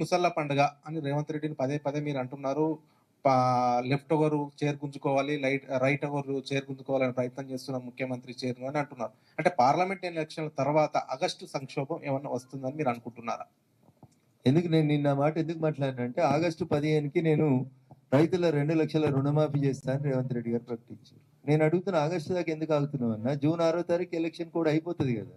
ముసళ్ళ పండుగ అని రేవంత్ రెడ్డిని పదే పదే మీరు అంటున్నారు. పా లెఫ్ట్ ఓవర్ చైర్ గుంజుకోవాలి, రైట్ ఓవర్ చైర్ గుంజుకోవాలని ప్రయత్నం చేస్తున్న ముఖ్యమంత్రి చైర్‌ను అని అంటున్నారు. అంటే పార్లమెంట్ ఎలక్షన్‌ల తర్వాత ఆగస్టు సంక్షోభం ఏమన్నా వస్తుందని మీరు అనుకుంటున్నారా? ఎందుకు నేను నిన్న మాట ఎందుకు మాట్లాడినంటే ఆగస్టు 15కి నేను రైతుల 2,00,000 రుణమాఫీ చేస్తా అని రేవంత్ రెడ్డి గారు ప్రకటించారు. నేను అడుగుతున్న ఆగస్టు దాకా ఎందుకు ఆగుతున్నావు అన్న? జూన్ 6వ తారీఖు ఎలక్షన్ కూడా అయిపోతుంది కదా.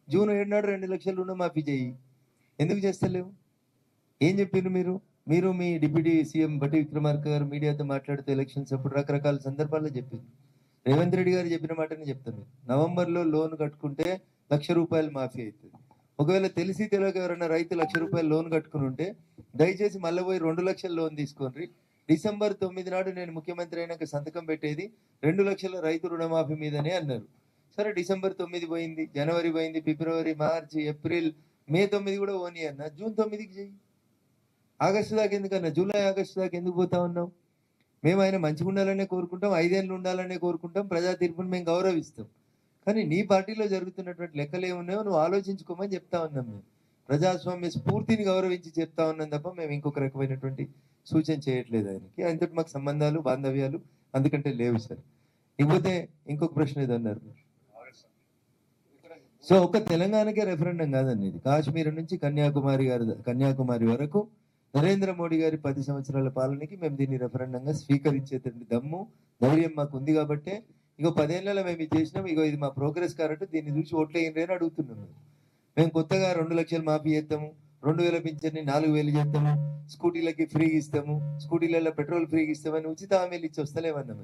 జూన్ 7 నాడు 2,00,000 రుణమాఫీ చేయి. ఎందుకు చేస్తలేవు? ఏం చెప్పిండ్రు మీరు? మీరు మీ డిప్యూటీ సీఎం బట్టి విక్రమార్క గారు మీడియాతో మాట్లాడుతూ ఎలక్షన్స్ అప్పుడు రకరకాల సందర్భాల్లో చెప్పింది. రేవంత్ రెడ్డి గారు చెప్పిన మాటనే చెప్తాను. నవంబర్లో లోన్ కట్టుకుంటే ₹1,00,000 మాఫీ అవుతుంది. ఒకవేళ తెలిసి తెలియక ఎవరైనా రైతు ₹1,00,000 లోన్ కట్టుకుని ఉంటే దయచేసి మళ్ళీ పోయి 2,00,000 లోన్ తీసుకోండి. డిసెంబర్ 9 నాడు నేను ముఖ్యమంత్రి అయినాక సంతకం పెట్టేది 2,00,000 రైతు రుణమాఫీ మీదనే అన్నారు. సరే డిసెంబర్ 9 పోయింది, జనవరి పోయింది, ఫిబ్రవరి, మార్చి, ఏప్రిల్, మే 9 కూడా పోనీ అన్న. జూన్ 9కి చెయ్యి. ఆగస్టు దాకా ఎందుకన్నా? జూలై ఆగస్టు దాకా ఎందుకు పోతా ఉన్నాం? మేము ఆయన మంచిగా ఉండాలనే కోరుకుంటాం, 5 ఏళ్ళు ఉండాలనే కోరుకుంటాం, ప్రజా తీర్పును మేము గౌరవిస్తాం. కానీ నీ పార్టీలో జరుగుతున్నటువంటి లెక్కలు ఏమున్నాయో నువ్వు ఆలోచించుకోమని చెప్తా ఉన్నాం. మేము ప్రజాస్వామ్య స్ఫూర్తిని గౌరవించి చెప్తా ఉన్నాం తప్ప మేము ఇంకొక రకమైనటువంటి సూచన చేయట్లేదు ఆయనకి. ఆయనతో మాకు సంబంధాలు, బాంధవ్యాలు అందుకంటే లేవు సార్. ఇకపోతే ఇంకొక ప్రశ్న ఏదన్నారు. సో ఒక తెలంగాణకే రెఫరెండం కాదండి ఇది. కాశ్మీర్ నుంచి కన్యాకుమారి వరకు నరేంద్ర మోడీ గారి 10 సంవత్సరాల పాలనకి మేము దీన్ని రెఫరెండంగా స్వీకరించేటువంటి దమ్ము, ధైర్యం మాకు ఉంది కాబట్టే ఇగో 10 ఏళ్లలో మేము ఇది చేసినాం, ఇగో ఇది మా ప్రోగ్రెస్ కాబట్టి దీన్ని చూసి ఓట్లేయండి అని అడుగుతున్నాం. మేము కొత్తగా 2,00,000 మాఫీ చేస్తాము, 2,000 పింఛన్ని 4,000 చేస్తాము, స్కూటీలకి ఫ్రీ ఇస్తాము, స్కూటీలలో పెట్రోల్ ఫ్రీగా ఇస్తామని ఉచిత హామీలు ఇచ్చి వస్తలేమన్నా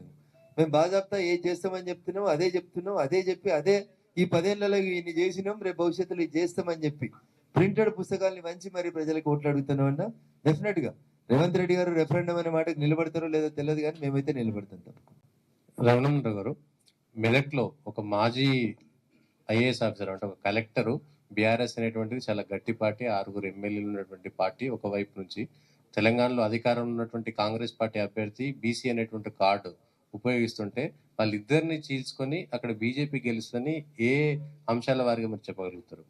మేము బాజాబ్తా ఏం చేస్తామని చెప్తున్నాం, అదే చెప్పి అదే ఈ 10 ఏళ్లలో ఇన్ని చేసినాం, రేపు భవిష్యత్తులో ఇది చేస్తామని చెప్పి ప్రింటెడ్ పుస్తకాల్ని మంచి మరి ప్రజలకు ఓట్లు అడుగుతున్నాం అన్న. డెఫినెట్ గా రేవంత్ రెడ్డి గారు రెఫరెండం అనే మాటకు నిలబడతారో లేదో తెలియదు, కానీ మేమైతే నిలబడతాం తప్పకుండా. రమణేంద్ర గారు, మెదక్లో ఒక మాజీ ఐఏఎస్ ఆఫీసర్ అంటే ఒక కలెక్టరు బీఆర్ఎస్ అనేటువంటిది చాలా గట్టి పార్టీ, 6 ఎమ్మెల్యేలు ఉన్నటువంటి పార్టీ ఒకవైపు నుంచి, తెలంగాణలో అధికారంలో ఉన్నటువంటి కాంగ్రెస్ పార్టీ అభ్యర్థి బీసీ అనేటువంటి కార్డు ఉపయోగిస్తుంటే వాళ్ళిద్దరిని చీల్చుకొని అక్కడ బీజేపీ గెలుస్తుందని ఏ అంశాల వారిగా మీరు చెప్పగలుగుతారు?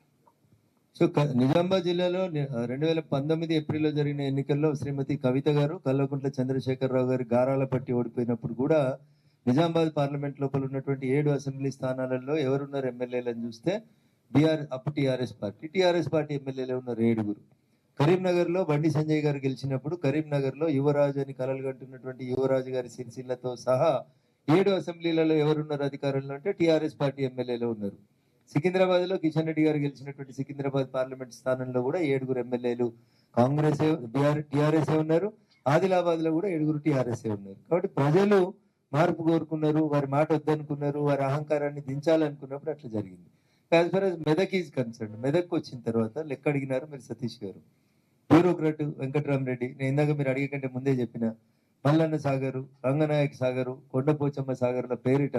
సో నిజామాబాద్ జిల్లాలో 2019 ఏప్రిల్లో జరిగిన ఎన్నికల్లో శ్రీమతి కవిత గారు కల్వకుంట్ల చంద్రశేఖరరావు గారి గారాల పట్టి ఓడిపోయినప్పుడు కూడా నిజామాబాద్ పార్లమెంట్ లోపల ఉన్నటువంటి 7 అసెంబ్లీ స్థానాలలో ఎవరున్నారు ఎమ్మెల్యేలను చూస్తే అప్పుడు టీఆర్ఎస్ పార్టీ ఎమ్మెల్యేలు ఉన్నారు 7. కరీంనగర్ లో బండి సంజయ్ గారు గెలిచినప్పుడు కరీంనగర్ లో యువరాజు అని కలలు కంటున్నటువంటి యువరాజు గారి సిరిసిల్లతో సహా 7 అసెంబ్లీలలో ఎవరున్నారు అధికారంలో అంటే టీఆర్ఎస్ పార్టీ ఎమ్మెల్యేలు ఉన్నారు. సికింద్రాబాద్ లో కిషన్ రెడ్డి గారు గెలిచినటువంటి సికింద్రాబాద్ పార్లమెంట్ స్థానంలో కూడా 7 ఎమ్మెల్యేలు కాంగ్రెస్ టీఆర్ఎస్ ఉన్నారు. ఆదిలాబాద్ లో కూడా 7 టీఆర్ఎస్ ఉన్నారు. కాబట్టి ప్రజలు మార్పు కోరుకున్నారు, వారి మాట వద్దనుకున్నారు, వారి అహంకారాన్ని దించాలనుకున్నప్పుడు అట్లా జరిగింది. As for as Medak is concern, Medak వచ్చిన తర్వాత లెక్క అడిగినారు మీరు సతీష్ గారు, బ్యూరోక్రాట్ వెంకట్రామరెడ్డి, నేను ఇందాక మీరు అడిగే కంటే ముందే చెప్పిన మల్లన్న సాగరు, రంగనాయక సాగరు, కొండపోచమ్మ సాగర్ల పేరిట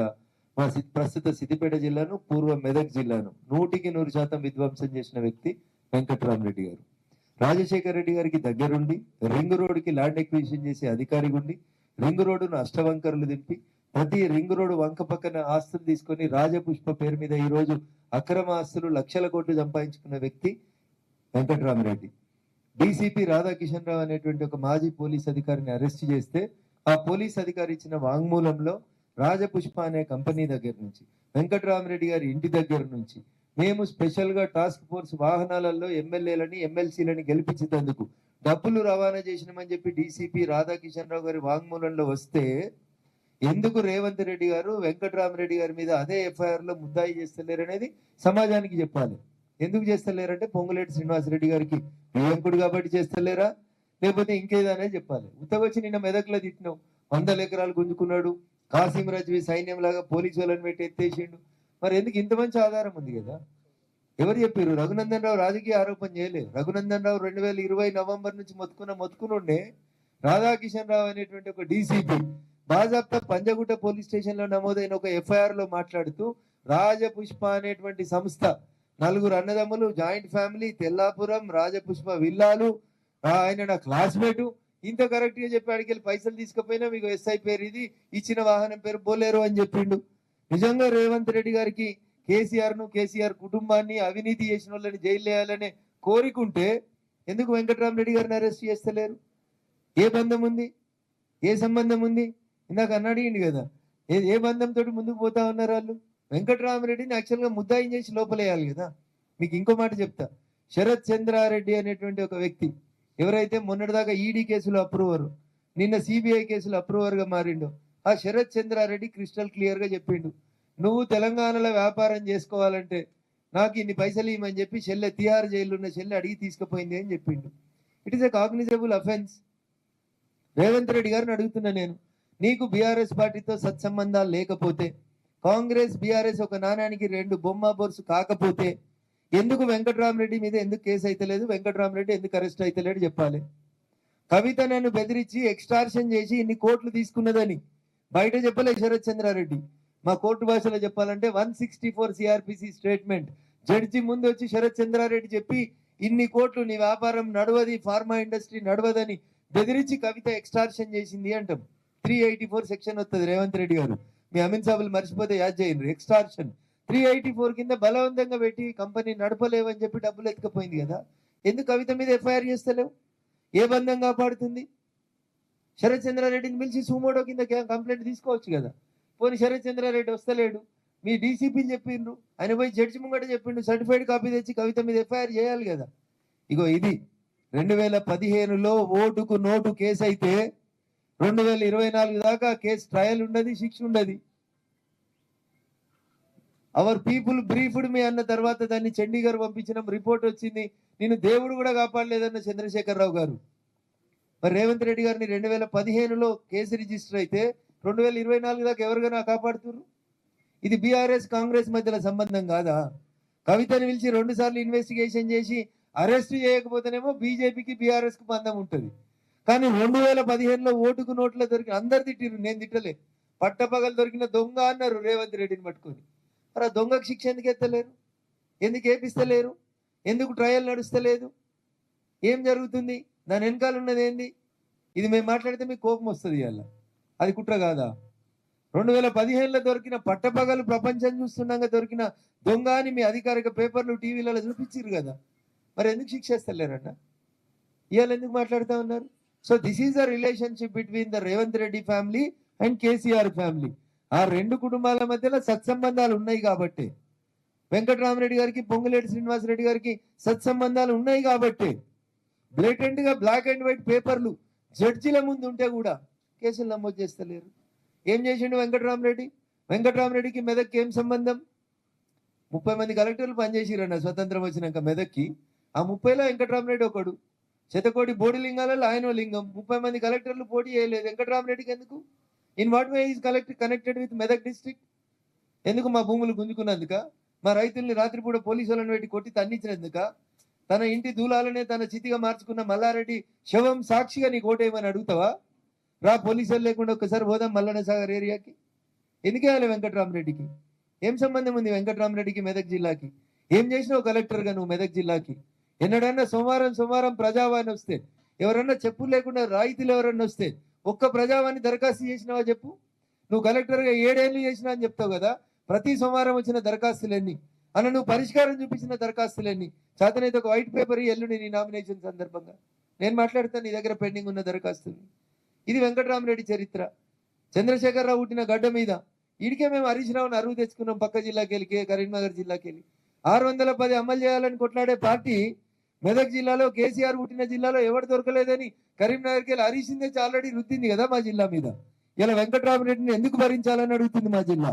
మా ప్రస్తుత సిద్దిపేట జిల్లాను, పూర్వ మెదక్ జిల్లాను 100% విధ్వంసం చేసిన వ్యక్తి వెంకట్రామరెడ్డి గారు. రాజశేఖర రెడ్డి గారికి దగ్గరుండి రింగ్ రోడ్డుకి ల్యాండ్ ఎక్విజిషన్ చేసే అధికారిగా ఉండి రింగ్ రోడ్డును అష్టవంకరలు దింపి ప్రతి రింగ్ రోడ్డు వంక పక్కన ఆస్తులు తీసుకొని రాజపుష్ప పేరు మీద ఈ రోజు అక్రమ ఆస్తులు లక్షల కోట్లు సంపాదించుకున్న వ్యక్తి వెంకట్రామరెడ్డి. డీసీపీ రాధాకిషన్ రావు అనేటువంటి ఒక మాజీ పోలీస్ అధికారిని అరెస్ట్ చేస్తే ఆ పోలీస్ అధికారి ఇచ్చిన వాంగ్మూలంలో రాజపుష్ప అనే కంపెనీ దగ్గర నుంచి, వెంకట్రామరెడ్డి గారి ఇంటి దగ్గర నుంచి మేము స్పెషల్ గా టాస్క్ ఫోర్స్ వాహనాలలో ఎమ్మెల్యేలని ఎమ్మెల్సీలని గెలిపించేందుకు డబ్బులు రవాణా చేసినామని చెప్పి డీసీపీ రాధాకిషన్ రావు గారి వాంగ్మూలంలో వస్తే ఎందుకు రేవంత్ రెడ్డి గారు వెంకట్రామరెడ్డి గారి మీద అదే ఎఫ్ఐఆర్ లో ముద్దాయి చేస్తలేరు అనేది సమాజానికి చెప్పాలి. ఎందుకు చేస్తలేరంటే పొంగులేటి శ్రీనివాసరెడ్డి గారికి ప్రియంకుడు కాబట్టి చేస్తలేరా, లేకపోతే ఇంకేదనే చెప్పాలి. ఉత్తగొచ్చి నిన్న మెదక్లో తిట్టినావు, 100 ఎకరాలు గుంజుకున్నాడు, కాసిం రజ్వీ సైన్యం లాగా పోలీసు వాళ్ళని పెట్టి ఎత్తేసిండు. మరి ఎందుకు? ఇంత మంచి ఆధారం ఉంది కదా. ఎవరు చెప్పారు? రఘునందన్ రావు రాజకీయ ఆరోపణ చేయలేదు. రఘునందన్ రావు 2020 నవంబర్ నుంచి మొత్తుకునుండే రాధాకిషన్ రావు అనేటువంటి ఒక డీసీపీ బాజాప్తా పంజగుట్ట పోలీస్ స్టేషన్ లో నమోదైన ఒక ఎఫ్ఐఆర్ లో మాట్లాడుతూ రాజపుష్ప అనేటువంటి సంస్థ 4 అన్నదమ్ములు, జాయింట్ ఫ్యామిలీ, తెల్లాపురం, రాజపుష్ప విల్లాలు, ఆయన నా క్లాస్మేటు, ఇంత కరెక్ట్ గా చెప్పి అడిగి పైసలు తీసుకుపోయినా మీకు ఎస్ఐ పేరు ఇది, ఇచ్చిన వాహనం పేరు బోలేరు అని చెప్పిండు. నిజంగా రేవంత్ రెడ్డి గారికి కేసీఆర్ కుటుంబాన్ని అవినీతి చేసిన వాళ్ళని జైలు వేయాలనే కోరికుంటే ఎందుకు వెంకట్రామరెడ్డి గారిని అరెస్ట్ చేస్తలేరు? ఏ బంధం ఉంది? ఏ సంబంధం ఉంది? ఇందాక అడిగింది కదా, ఏ బంధంతో ముందుకు పోతా ఉన్నారు వాళ్ళు? వెంకట్రామరెడ్డిని యాక్చువల్గా ముద్దాయిం చేసి లోపలేయాలి కదా. మీకు ఇంకో మాట చెప్తా, శరత్ చంద్రారెడ్డి అనేటువంటి ఒక వ్యక్తి ఎవరైతే మొన్నటిదాకా ఈడీ కేసులో అప్రూవర్, నిన్న సిబిఐ కేసులో అప్రూవర్గా మారిండో, ఆ శరత్ చంద్రారెడ్డి క్రిస్టల్ క్లియర్గా చెప్పిండు, నువ్వు తెలంగాణలో వ్యాపారం చేసుకోవాలంటే నాకు ఇన్ని పైసలు ఇవ్వమని చెప్పి చెల్లె తిహార్ జైల్లో ఉన్న చెల్లె అడిగి తీసుకుపోయింది అని చెప్పిండు. It is a cognizable offence. Revanth Reddy గారిని అడుగుతున్నా నేను, నీకు బీఆర్ఎస్ పార్టీతో సత్సంబంధాలు లేకపోతే, కాంగ్రెస్ బీఆర్ఎస్ ఒక నాణానికి రెండు బొమ్మ బొరుసు కాకపోతే ఎందుకు వెంకట్రామరెడ్డి మీద ఎందుకు కేసు అయితలేదు? వెంకట్రామరెడ్డి ఎందుకు అరెస్ట్ అయితలేడు చెప్పాలి. కవిత నన్ను బెదిరించి ఎక్స్టార్షన్ చేసి ఇన్ని కోట్లు తీసుకున్నదని బయట చెప్పలే శరత్ చంద్రారెడ్డి. మా కోర్టు భాషలో చెప్పాలంటే 164 సిఆర్పిసి స్టేట్మెంట్ జడ్జి ముందు వచ్చి శరత్ చంద్రారెడ్డి చెప్పి ఇన్ని కోట్లు నీ వ్యాపారం నడవది, ఫార్మా ఇండస్ట్రీ నడవదని బెదిరించి కవిత ఎక్స్టార్షన్ చేసింది అంటాం. 384 సెక్షన్ వస్తుంది. రేవంత్ రెడ్డి గారు మీ అమిన్ సాబులు మర్చిపోతే యాద్ చేయండి. ఎక్స్టార్షన్ 384 కింద బలవంతంగా పెట్టి కంపెనీ నడపలేవని చెప్పి డబ్బులు ఎత్తుకపోయింది కదా. ఎందుకు కవిత మీద ఎఫ్ఐఆర్ చేస్తలేవు? ఏ బంధం కాపాడుతుంది? శరత్ చంద్రారెడ్డిని పిలిచి సుమోటో కింద కంప్లైంట్ తీసుకోవచ్చు కదా. పోనీ శరత్ చంద్రారెడ్డి వస్తలేడు, మీ డీసీపీని చెప్పిండ్రు, ఆయన పోయి జడ్జి ముంగట చెప్పిండు, సర్టిఫైడ్ కాపీ తెచ్చి కవిత మీద ఎఫ్ఐఆర్ చేయాలి కదా. ఇగో ఇది 2015లో ఓటుకు నోటు కేసు అయితే 2024 దాకా కేసు ట్రయల్ ఉండదు, శిక్ష ఉండదు. అవర్ పీపుల్ బ్రీఫ్డ్ మీ అన్న తర్వాత దాన్ని చండీగఢ్ పంపించినాం, రిపోర్ట్ వచ్చింది, నేను దేవుడు కూడా కాపాడలేదన్న చంద్రశేఖరరావు గారు. మరి రేవంత్ రెడ్డి గారిని 2015లో కేసు రిజిస్టర్ అయితే 2024 దాకా ఎవరికైనా కాపాడుతున్నారు? ఇది బీఆర్ఎస్ కాంగ్రెస్ మధ్యలో సంబంధం కాదా? కవితని పిలిచి 2 సార్లు ఇన్వెస్టిగేషన్ చేసి అరెస్ట్ చేయకపోతేనేమో బీజేపీకి బీఆర్ఎస్ కు బంధం ఉంటుంది. కానీ 2015లో ఓటుకు నోట్లో దొరికి అందరు తిట్టిరు, నేను తిట్టలే. పట్టపగలు దొరికిన దొంగ అన్నారు రేవంత్ రెడ్డిని పట్టుకొని. మరి ఆ దొంగకు శిక్ష ఎందుకు ఎత్తలేరు? ఎందుకు ఏపిస్తలేరు? ఎందుకు ట్రయల్ నడుస్తలేదు? ఏం జరుగుతుంది? దాని వెనకాల ఉన్నది ఏంది? ఇది మేము మాట్లాడితే మీకు కోపం వస్తుంది. అలా అది కుట్ర కాదా? 2015లో దొరికిన పట్టపగలు ప్రపంచం చూస్తుండగా దొరికిన దొంగ అని మీ అధికారిక పేపర్లు టీవీలలో చూపించారు కదా. మరి ఎందుకు శిక్షేస్తలేరన్న? ఇవాళ ఎందుకు మాట్లాడుతూ ఉన్నారు? So this is the relationship between the Revanth Reddy family and KCR family. ఆ రెండు కుటుంబాల మధ్యలో సత్సంబంధాలు ఉన్నాయి కాబట్టి, వెంకటరామరెడ్డి గారికి పొంగులేటి శ్రీనివాసరెడ్డి గారికి సత్సంబంధాలు ఉన్నాయి కాబట్టి బ్లేటెంట్ గా బ్లాక్ అండ్ వైట్ పేపర్లు జడ్జిల ముందు ఉంటే కూడా కేసులు నమోదు చేస్తలేరు. ఏం చేసిండు వెంకటరామరెడ్డి? వెంకటరామరెడ్డికి మెదక్కి ఏం సంబంధం? 30 మంది కలెక్టర్లు పనిచేసిరన్న స్వతంత్రం వచ్చినాక మెదక్కి. ఆ 30లో వెంకటరామరెడ్డి ఒకడు. శతకోటి బోడి లింగాలలో ఆయన లింగం. 30 మంది కలెక్టర్లు పోటీ చేయలేదు. వెంకటరామరెడ్డికి ఎందుకు? In what way is connected with Medak district? ఎందుకు? మా భూములు గుంజుకున్నందుక? మా రైతుల్ని రాత్రిపూట పోలీసు వాళ్ళని పెట్టి కొట్టి తన్నించినందుక? తన ఇంటి దూలాలనే తన చితిగా మార్చుకున్న మల్లారెడ్డి శవం సాక్షిగా నీకు ఓటేయమని అడుగుతావా? రా, పోలీసులు లేకుండా ఒక్కసారి పోదాం మల్లన్న సాగర్ ఏరియాకి. ఎందుకు వేయాలి వెంకటరామరెడ్డికి? ఏం సంబంధం ఉంది వెంకటరామరెడ్డికి మెదక్ జిల్లాకి? ఏం చేసినావు కలెక్టర్గా నువ్వు మెదక్ జిల్లాకి? ఎన్నడన్నా సోమవారం ప్రజావాణి వస్తే, ఎవరన్నా చెప్పులు లేకుండా రాయితీలు ఎవరన్నా వస్తే ఒక్క ప్రజావాణి దరఖాస్తు చేసినావా చెప్పు? నువ్వు కలెక్టర్గా 7 ఏళ్ళు చేసినా అని చెప్తావు కదా. ప్రతి సోమవారం వచ్చిన దరఖాస్తులన్నీ అన్న, నువ్వు పరిష్కారం చూపించిన దరఖాస్తులన్నీ చేతనైతే ఒక వైట్ పేపర్ ఎల్లుండి నీ నామినేషన్ సందర్భంగా నేను మాట్లాడతాను నీ దగ్గర పెండింగ్ ఉన్న దరఖాస్తుని. ఇది వెంకటరామరెడ్డి చరిత్ర. చంద్రశేఖరరావు పుట్టిన గడ్డ మీద ఇడికే మేము హరీష్ రావుని అరువు తెచ్చుకున్నాం. పక్క జిల్లాకి వెళ్ళి, కరీంనగర్ జిల్లాకి వెళ్ళి 610 అమలు చేయాలని కొట్లాడే పార్టీ మెదక్ జిల్లాలో, కేసీఆర్ పుట్టిన జిల్లాలో ఎవరు దొరకలేదని కరీంనగర్కి వెళ్ళి హరీష్ తెచ్చి ఆల్రెడీ రుద్దింది కదా మా జిల్లా మీద. ఇలా వెంకటరామరెడ్డిని ఎందుకు భరించాలని అడుగుతుంది మా జిల్లా.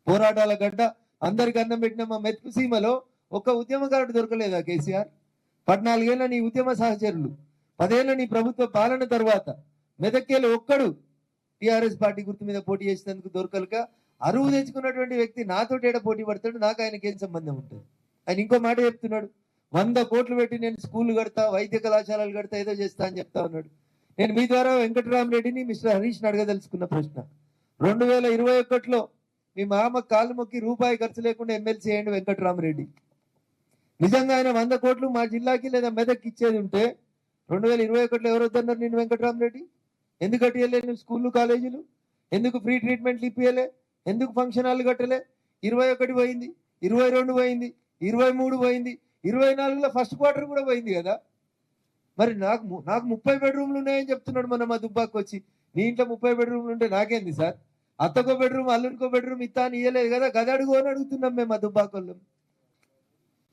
పోరాటాల గడ్డ, అందరికి అన్నం పెట్టిన మా మెతుకు సీమలో ఒక్క ఉద్యమకారుడు దొరకలేదా కేసీఆర్? 14 ఏళ్ళ నీ ఉద్యమ సహచరులు, 10 ఏళ్ళ నీ ప్రభుత్వ పాలన తర్వాత మెదక్కేళ్ళు ఒక్కడు టీఆర్ఎస్ పార్టీ గుర్తు మీద పోటీ చేసినందుకు దొరకలుక అరువు తెచ్చుకున్నటువంటి వ్యక్తి నాతో ఏడ పోటీ పడతాడు? నాకు ఆయనకి ఏం సంబంధం ఉంటుంది? ఆయన ఇంకో మాట చెప్తున్నాడు, 100 కోట్లు పెట్టి నేను స్కూల్ కడతా, వైద్య కళాశాలలు కడతా, ఏదో చేస్తా అని చెప్తా ఉన్నాడు. నేను మీ ద్వారా వెంకటరామరెడ్డిని, మిస్టర్ హరీష్ని అడగదలుచుకున్న ప్రశ్న, 2021లో మీ మామ కాలు మొక్కి రూపాయి ఖర్చు లేకుండా ఎమ్మెల్సీ అయ్యండి వెంకటరామరెడ్డి. నిజంగా ఆయన 100 కోట్లు మా జిల్లాకి లేదా మెదక్కి ఇచ్చేది ఉంటే 2021లో ఎవరు వద్దన్నారు నేను? వెంకటరామరెడ్డి. ఎందుకు కట్టియలే నువ్వు స్కూళ్ళు, కాలేజీలు? ఎందుకు ఫ్రీ ట్రీట్మెంట్లు ఇప్పియలే? ఎందుకు ఫంక్షన్ హాల్ కట్టలే? 21 పోయింది, 22 పోయింది, 23 పోయింది, 24లో ఫస్ట్ క్వార్టర్ కూడా పోయింది కదా. మరి నాకు 30 బెడ్రూమ్లు ఉన్నాయని చెప్తున్నాడు మన మా దుబ్బాకి వచ్చి. నీ ఇంట్లో 30 బెడ్రూమ్లు ఉంటే నాకేంది సార్? అత్తకో బెడ్రూమ్ అల్లునికో బెడ్రూమ్ ఇస్తా అని ఇయ్యలేదు కదా, గదడుగు అని అడుగుతున్నాం మేము మా దుబ్బాకోళ్ళం.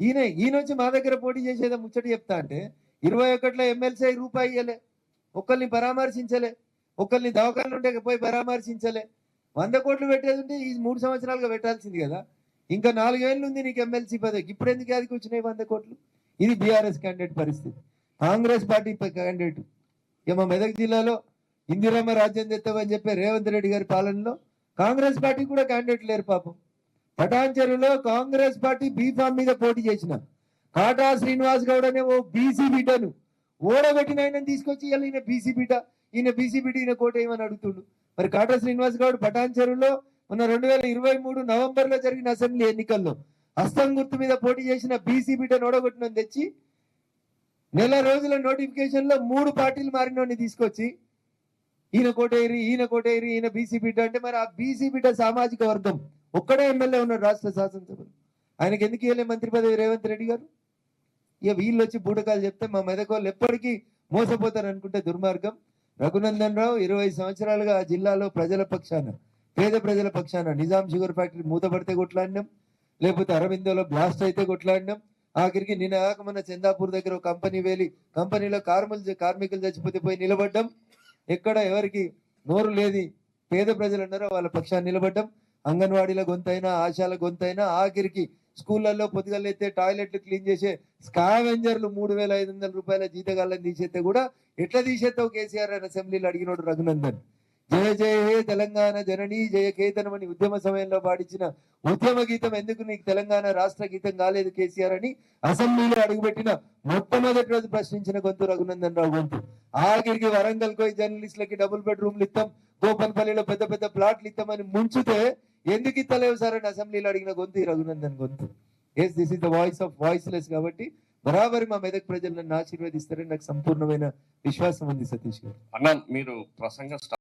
ఈయన వచ్చి మా దగ్గర పోటీ చేసేదా ముచ్చట చెప్తా అంటే 21లో ఎమ్మెల్సీ రూపాయి ఇయ్యలే, ఒకరిని పరామర్శించలే, ఒకరిని దవాఖానలు ఉంటే పోయి పరామర్శించలే. 100 కోట్లు పెట్టేది ఉంటే ఈ 3 సంవత్సరాలుగా పెట్టాల్సింది కదా. ఇంకా 4 ఏళ్ళు ఉంది నీకు ఎమ్మెల్సీ పదవికి, ఇప్పుడు ఎందుకు యాదికి వచ్చినాయి 100 కోట్లు? ఇది బీఆర్ఎస్ క్యాండిడేట్ పరిస్థితి. కాంగ్రెస్ పార్టీ క్యాండిడేట్ మా మెదక్ జిల్లాలో ఇందిరమ్మ రాజ్యం తెస్తామని చెప్పి రేవంత్ రెడ్డి గారి పాలనలో కాంగ్రెస్ పార్టీ కూడా క్యాండిడేట్ లేరు పాపం. పటాన్చెరులో కాంగ్రెస్ పార్టీ బీఫామ్ మీద పోటీ చేసిన కాటా శ్రీనివాస్ గౌడ్ అనే ఓ బీసీ బిడ్డను ఓడగొట్టిన ఆయన తీసుకొచ్చి ఈయన బీసీ బిడ్డ, ఈయన కోట ఏమని అడుగుతుండు. మరి కాటా శ్రీనివాస్ గౌడ్ పటాన్చెరులో మొన్న 2023 నవంబర్లో జరిగిన అసెంబ్లీ ఎన్నికల్లో హస్తం గుర్తు మీద పోటీ చేసిన బీసీ బిడ్డను ఓడగొట్టిన తెచ్చి నెల రోజుల నోటిఫికేషన్ లో 3 పార్టీలు మారినోడిని తీసుకొచ్చి ఈయన కోటేరి ఈయన బీసీ బిడ్డ అంటే, మరి ఆ బీసీ బిడ్డ సామాజిక వర్గం ఒక్కడే ఎమ్మెల్యే ఉన్నాడు రాష్ట్ర శాసనసభలో. ఆయనకి ఎందుకు ఇవ్వలే మంత్రి పదవి రేవంత్ రెడ్డి గారు? ఇక వీళ్ళు వచ్చి బూటకాలు చెప్తే మా మెదకోళ్ళు ఎప్పటికీ మోసపోతారు అనుకుంటే దుర్మార్గం. రఘునందన్ రావు 20 సంవత్సరాలుగా ఆ జిల్లాలో ప్రజల పక్షాన, పేద ప్రజల పక్షాన నిజాం షుగర్ ఫ్యాక్టరీ మూతపడితే కొట్లాడినాం, లేకపోతే అరవిందోలో బ్లాస్ట్ అయితే కొట్లాడినాం. ఆఖరికి నిన్న మన చందాపూర్ దగ్గర ఒక కంపెనీ వేలి కంపెనీలో కార్మికులు చచ్చిపోతే పోయి నిలబడ్డం. ఎక్కడ ఎవరికి నోరు లేది పేద ప్రజలు ఉన్నారో వాళ్ళ పక్షాన్ని నిలబడ్డం. అంగన్వాడీల గొంతైనా, ఆశాల గొంతైనా, ఆఖరికి స్కూళ్ళల్లో పొద్దుగలైతే టాయిలెట్లు క్లీన్ చేసే స్కావెంజర్లు 3,500 రూపాయల జీతగాళ్ళని తీసేస్తే కూడా ఎట్లా తీసేస్తావు కేసీఆర్ అని అసెంబ్లీలో అడిగినోడు రఘునందన్. జయ జయ హే తెలంగాణ జననీ జయ కేతనం అని ఉద్యమ సమయంలో పాడించిన ఉద్యమ గీతం ఎందుకు నీకు తెలంగాణ రాష్ట్ర గీతం కాలేదు కేసీఆర్ అని అసెంబ్లీలో అడుగుపెట్టిన మొట్టమొదటి రోజు ప్రశ్నించిన గొంతు రఘునందన్ రావు గొంతు. ఆఖరికి వరంగల్ పోయి జర్నలిస్టులకి డబుల్ బెడ్రూమ్లు ఇస్తాం, గోపన్పల్లిలో పెద్ద పెద్ద ప్లాట్లు ఇస్తామని ముంచితే ఎందుకు ఇస్తలేవు సార్ అని అసెంబ్లీలో అడిగిన గొంతు ఈ రఘునందన్ గొంతు. Yes, this is the voice of voiceless. కాబట్టి బరాబరి మా మెదక్ ప్రజలు నన్ను ఆశీర్వదిస్తారని నాకు సంపూర్ణమైన విశ్వాసం ఉంది. సతీష్ గారు అన్న, మీరు ప్రసంగం